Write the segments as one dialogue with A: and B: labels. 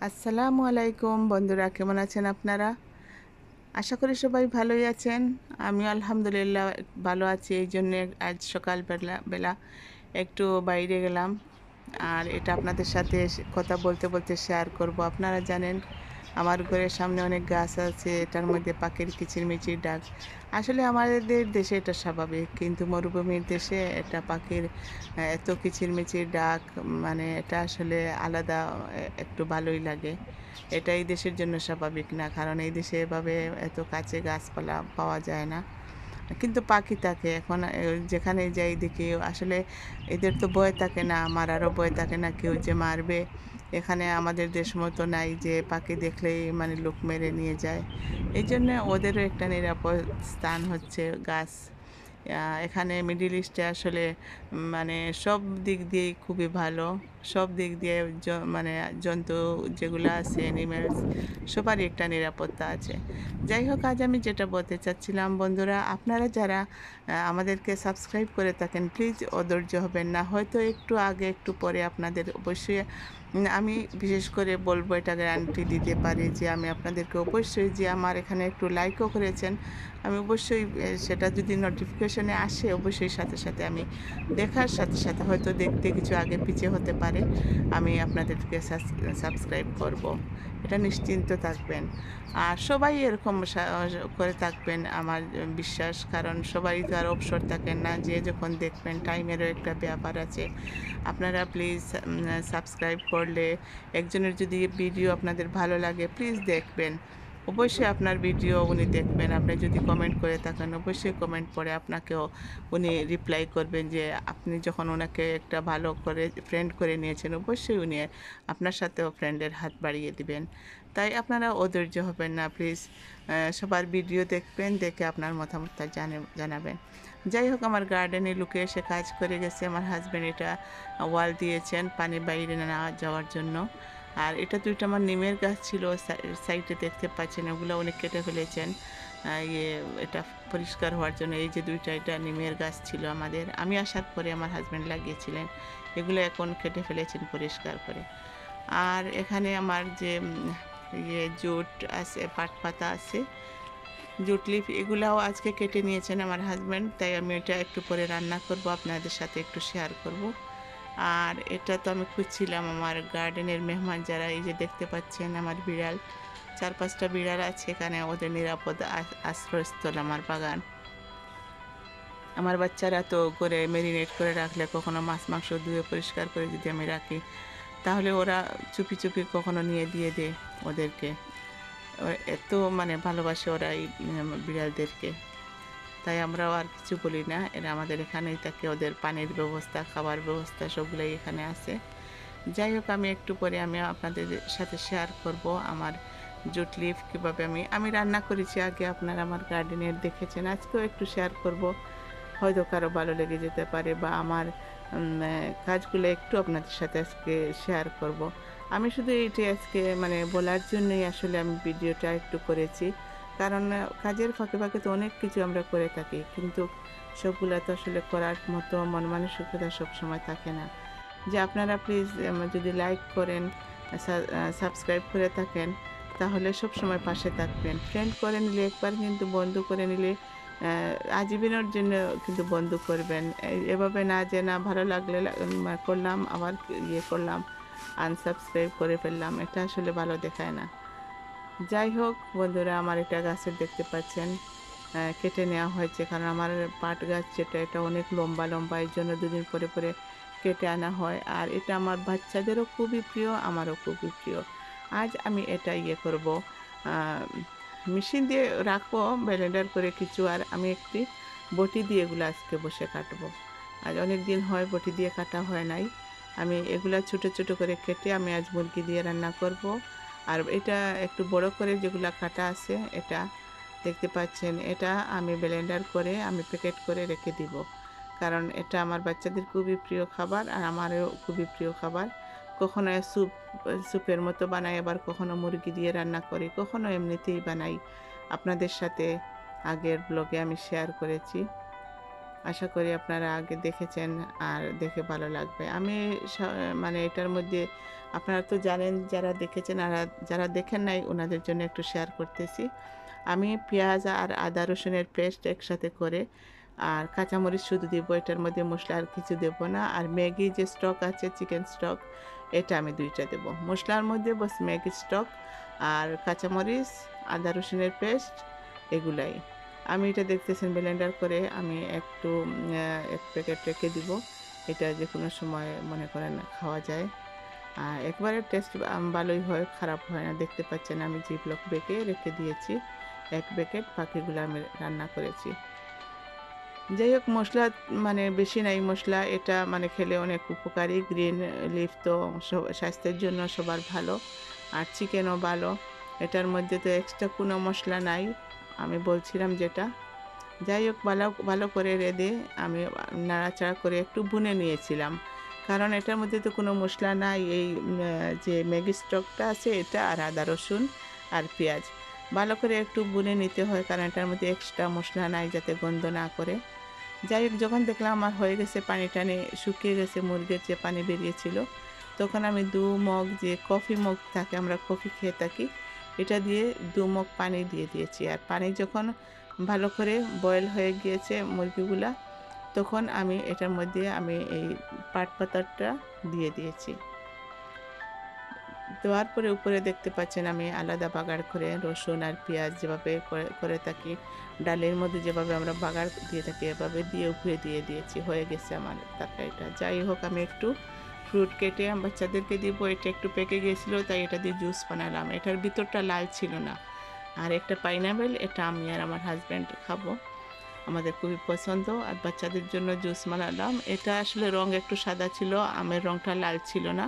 A: আসসালামু আলাইকুম বন্ধুরা, কেমন আছেন আপনারা? আশা করি সবাই ভালোই আছেন। আমি আলহামদুলিল্লাহ ভালো আছি। এই জন্যে আজ সকালবেলা বেলা একটু বাইরে গেলাম। আর এটা আপনাদের সাথে কথা বলতে বলতে শেয়ার করব। আপনারা জানেন আমার ঘরের সামনে অনেক গাছ আছে, এটার মধ্যে পাখির কিচিরমিচির ডাক। আসলে আমাদের দেশে এটা স্বাভাবিক, কিন্তু মরুভূমির দেশে এটা পাখির এত কিচিরমিচির ডাক, মানে এটা আসলে আলাদা, একটু ভালোই লাগে। এটা এই দেশের জন্য স্বাভাবিক না, কারণ এই দেশে এভাবে এত কাছে গাছপালা পাওয়া যায় না। কিন্তু পাখি থাকে এখন, যেখানে যাই দেখি আসলে এদের তো ভয় থাকে না, মারারও ভয় থাকে না, কেউ যে মারবে। এখানে আমাদের দেশ মতো নাই যে পাখি দেখলেই মানে লোক মেরে নিয়ে যায়। এই জন্য ওদেরও একটা নিরাপদ স্থান হচ্ছে গাছ। এখানে মিডিল ইস্টে আসলে মানে সব দিক দিয়েই খুবই ভালো। সব দিক দিয়ে মানে জন্তু যেগুলো আছে, অ্যানিমেলস, সবারই একটা নিরাপত্তা আছে। যাই হোক, আজ আমি যেটা বলতে চাচ্ছিলাম বন্ধুরা, আপনারা যারা আমাদেরকে সাবস্ক্রাইব করে থাকেন, প্লিজ অধৈর্য হবেন না। হয়তো একটু আগে একটু পরে আপনাদের অবশ্যই আমি বিশেষ করে বলবো, এটা গ্যারান্টি দিতে পারি যে আমি আপনাদেরকে অবশ্যই, যে আমার এখানে একটু লাইকও করেছেন, আমি অবশ্যই সেটা যদি নোটিফিকেশনে আসে, অবশ্যই সাথে সাথে আমি দেখার সাথে সাথে, হয়তো দেখতে কিছু আগে পিছিয়ে হতে পারে, আমি আপনাদেরকে সাবস্ক্রাইব করব। এটা নিশ্চিন্ত থাকবেন। আর সবাই এরকম করে থাকবেন আমার বিশ্বাস, কারণ সবাই তো আর অবসর থাকেন না, যে যখন দেখবেন টাইমেরও একটা ব্যাপার আছে। আপনারা প্লিজ সাবস্ক্রাইব করলে, একজনের যদি ভিডিও আপনাদের ভালো লাগে প্লিজ দেখবেন, অবশ্যই আপনার ভিডিও উনি দেখবেন। আপনি যদি কমেন্ট করে থাকেন, অবশ্যই কমেন্ট করে আপনাকেও উনি রিপ্লাই করবেন, যে আপনি যখন ওনাকে একটা ভালো করে ফ্রেন্ড করে নিয়েছেন, অবশ্যই উনি আপনার সাথেও ফ্রেন্ডের হাত বাড়িয়ে দিবেন। তাই আপনারা অধৈর্য হবেন না, প্লিজ সবার ভিডিও দেখবেন, দেখে আপনার মতামতটা জানাবেন। যাই হোক, আমার গার্ডেনে লুকে এসে কাজ করে গেছে আমার হাজব্যান্ড। এটা ওয়াল দিয়েছেন পানি বাইরে না যাওয়ার জন্য। আর এটা দুইটা আমার নিমের গাছ ছিল, সাইডে দেখতে পাচ্ছেন, ওগুলো অনেক কেটে ফেলেছেন ইয়ে এটা পরিষ্কার হওয়ার জন্য। এই যে দুইটা, এটা নিমের গাছ ছিল আমাদের, আমি আসার পরে আমার হাজব্যান্ড লাগিয়েছিলেন। এগুলো এখন কেটে ফেলেছেন পরিষ্কার করে। আর এখানে আমার যে জুট আছে, পাট পাতা আছে, জুট লিফ, এগুলাও আজকে কেটে নিয়েছেন আমার হাজব্যান্ড। তাই আমি এটা একটু পরে রান্না করব, আপনাদের সাথে একটু শেয়ার করব। আর এটা তো আমি খুঁজছিলাম আমার গার্ডেনের মেহমান যারা, এই যে দেখতে পাচ্ছেন আমার বিড়াল, 4-5টা বিড়াল আছে এখানে, ওদের নিরাপদ আশ্রয়স্থল আমার বাগান। আমার বাচ্চারা তো করে ম্যারিনেট করে রাখলে, কখনো মাছ মাংস ধুয়ে পরিষ্কার করে যদি আমি রাখি, তাহলে ওরা চুপি চুপি কখনো নিয়ে দিয়ে দেয় ওদেরকে। এত মানে ভালোবাসে ওরা এই বিড়ালদেরকে। তাই আমরাও আর কিছু বলি না, এরা আমাদের এখানেই থাকে। ওদের পানির ব্যবস্থা, খাবার ব্যবস্থা সবগুলোই এখানে আছে। যাই হোক, আমি একটু পরে আমি আপনাদের সাথে শেয়ার করব আমার জুট লিফ কীভাবে আমি রান্না করেছি আগে, আপনারা আমার গার্ডেনের দেখেছেন, আজকেও একটু শেয়ার করব। হয়তো কারো ভালো লেগে যেতে পারে, বা আমার কাজগুলো একটু আপনাদের সাথে আজকে শেয়ার করব। আমি শুধু এইটি আজকে মানে বলার জন্যই আসলে আমি ভিডিওটা একটু করেছি, কারণ কাজের ফাঁকে ফাঁকে তো অনেক কিছু আমরা করে থাকি, কিন্তু সবগুলো তো আসলে করার মতো মন মানসিকতা সবসময় থাকে না। যে আপনারা প্লিজ যদি লাইক করেন, সাবস্ক্রাইব করে থাকেন, তাহলে সব সময় পাশে থাকবেন। ফ্রেন্ড করে নিলে একবার, কিন্তু বন্ধু করে নিলে আজীবনের জন্য কিন্তু বন্ধু করবেন। এভাবে না যে না ভালো লাগলে করলাম, আবার ইয়ে করলাম, আনসাবস্ক্রাইব করে ফেললাম, এটা আসলে ভালো দেখায় না। যাই হোক বন্ধুরা, আমার এটা গাছের দেখতে পাচ্ছেন কেটে নেওয়া হয়েছে, কারণ আমার পাট গাছ যেটা, এটা অনেক লম্বা লম্বা, এই জন্য দুদিন পরে পরে কেটে আনা হয়। আর এটা আমার বাচ্চাদেরও খুবই প্রিয়, আমারও খুবই প্রিয়। আজ আমি এটা ইয়ে করব, মেশিন দিয়ে রাখবো ব্লেন্ডার করে কিছু, আর আমি একটি বটি দিয়ে এগুলো আজকে বসে কাটবো। আজ অনেক দিন হয় বটি দিয়ে কাটা হয় নাই। আমি এগুলা ছোট ছোট করে কেটে আমি আজ মুরগি দিয়ে রান্না করব। আর এটা একটু বড় করে যেগুলা কাটা আছে, এটা দেখতে পাচ্ছেন, এটা আমি ব্লেন্ডার করে আমি প্যাকেট করে রেখে দিব, কারণ এটা আমার বাচ্চাদের খুবই প্রিয় খাবার, আর আমারও খুবই প্রিয় খাবার। কখনো স্যুপের মতো বানাই, আবার কখনো মুরগি দিয়ে রান্না করি, কখনো এমনিতেই বানাই। আপনাদের সাথে আগের ব্লগে আমি শেয়ার করেছি, আশা করি আপনারা আগে দেখেছেন, আর দেখে ভালো লাগবে। আমি মানে এটার মধ্যে আপনারা তো জানেন, যারা দেখেছেন আর যারা দেখেন নাই ওনাদের জন্য একটু শেয়ার করতেছি। আমি পেঁয়াজ আর আদা রসুনের পেস্ট একসাথে করে আর কাঁচামরিচ শুধু দিব, এটার মধ্যে মশলা আর কিছু দেব না। আর ম্যাগি যে স্টক আছে, চিকেন স্টক, এটা আমি 2টা দেব। মশলার মধ্যে বস ম্যাগি স্টক আর কাঁচামরিচ, আদা রসুনের পেস্ট, এগুলাই। আমি এটা দেখতেছেন ব্লেন্ডার করে আমি একটু 1 প্যাকেট রেখে দিব। এটা যে কোনো সময় মনে করেন খাওয়া যায়। একবারে টেস্ট ভালোই হয়, খারাপ হয় না। দেখতে পাচ্ছেন আমি জিপলক ব্যাগে রেখে দিয়েছি 1 প্যাকেট, বাকিগুলো আমি রান্না করেছি। যাই হোক, মশলা মানে বেশি নাই মশলা, এটা মানে খেলে অনেক উপকারী। গ্রিন লিফ তো স্বাস্থ্যের জন্য সবার ভালো, আর চিকেনও ভালো। এটার মধ্যে তো এক্সট্রা কোনো মশলা নাই, আমি বলছিলাম যেটা। যাই হোক, ভালো ভালো করে রেঁধে আমি নাড়াচাড়া করে একটু ভুনে নিয়েছিলাম, কারণ এটার মধ্যে তো কোনো মশলা নাই। এই যে ম্যাগি স্টকটা আছে এটা, আর আদা রসুন আর পেঁয়াজ ভালো করে একটু ভুনে নিতে হয়, কারণ এটার মধ্যে এক্সট্রা মশলা নাই, যাতে গন্ধ না করে। যাই হোক, যখন দেখলাম আমার হয়ে গেছে, পানি টানি শুকিয়ে গেছে, মুরগির যে পানি বেরিয়েছিল, তখন আমি 2 মগ যে কফি মগ থাকে, আমরা কফি খেয়ে থাকি, এটা দিয়ে 2 মগ পানি দিয়ে দিয়েছি। আর পানি যখন ভালো করে বয়েল হয়ে গিয়েছে মুরগিগুলা, তখন আমি এটার মধ্যে আমি এই পাট পাতাটা দিয়ে দিয়েছি। দেওয়ার পরে উপরে দেখতে পাচ্ছেন আমি আলাদা বাগার করে রসুন আর পেঁয়াজ যেভাবে করে থাকি, ডালের মধ্যে যেভাবে আমরা বাগার দিয়ে থাকি, এভাবে দিয়ে উপরে দিয়ে দিয়েছি। হয়ে গেছে আমার তরকারিটা। যাই হোক, আমি একটু ফ্রুট কেটে বাচ্চাদেরকে দিব। এটা একটু পেকে গিয়েছিলো, তাই এটা দিয়ে জুস বানালাম। এটার ভিতরটা লাল ছিল না। আর একটা পাইনাপেল, এটা আমি আর আমার হাজব্যান্ড খাবো, আমাদের খুবই পছন্দ। আর বাচ্চাদের জন্য জুস বানালাম। এটা আসলে রং একটু সাদা ছিল, আমের রংটা লাল ছিল না।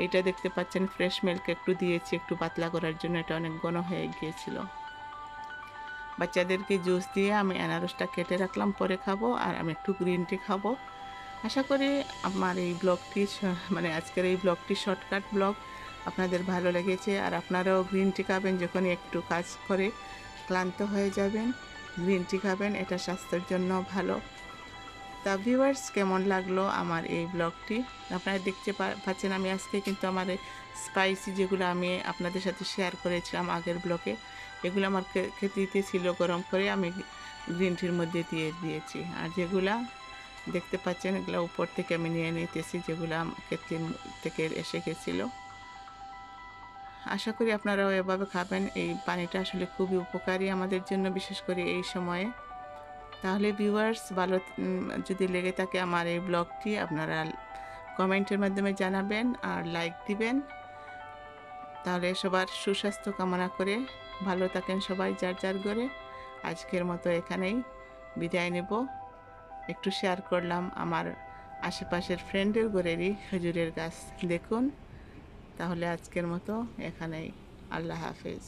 A: এটা দেখতে পাচ্ছেন ফ্রেশ মিল্ক একটু দিয়েছি, একটু পাতলা করার জন্য, এটা অনেক ঘন হয়ে গিয়েছিল। বাচ্চাদেরকে জুস দিয়ে আমি আনারসটা কেটে রাখলাম, পরে খাবো। আর আমি একটু গ্রিন টি খাবো। আশা করি আমার এই ব্লগটি মানে আজকের এই ব্লগটি শর্টকাট ব্লগ আপনাদের ভালো লেগেছে। আর আপনারাও গ্রিন টি খাবেন, যখনই একটু কাজ করে ক্লান্ত হয়ে যাবেন, গ্রিন টি খাবেন, এটা স্বাস্থ্যের জন্য ভালো। তা ভিউয়ার্স, কেমন লাগলো আমার এই ব্লগটি? আপনারা দেখতে পাচ্ছেন আমি আজকে কিন্তু আমার স্পাইসি যেগুলো আমি আপনাদের সাথে শেয়ার করেছিলাম আগের ব্লগে, এগুলো আমার খেতে দিতে ছিল গরম করে, আমি গ্রিন টির মধ্যে দিয়ে দিয়েছি। আর যেগুলা দেখতে পাচ্ছেন এগুলো উপর থেকে আমি নিয়ে নিতেছি, যেগুলো খেতে থেকে এসে গেছিলো। আশা করি আপনারাও এভাবে খাবেন। এই পানিটা আসলে খুবই উপকারী আমাদের জন্য, বিশেষ করে এই সময়ে। তাহলে ভিউয়ার্স, ভালো যদি লেগে থাকে আমার এই ব্লগটি, আপনারা কমেন্টের মাধ্যমে জানাবেন আর লাইক দিবেন। তাহলে সবার সুস্বাস্থ্য কামনা করে ভালো থাকেন সবাই যার যার ঘরে। আজকের মতো এখানেই বিদায় নেব। একটু শেয়ার করলাম আমার আশেপাশের ফ্রেন্ডের ঘরেরই খেজুরের গাছ দেখুন। তাহলে আজকের মতো এখানেই, আল্লাহ হাফেজ।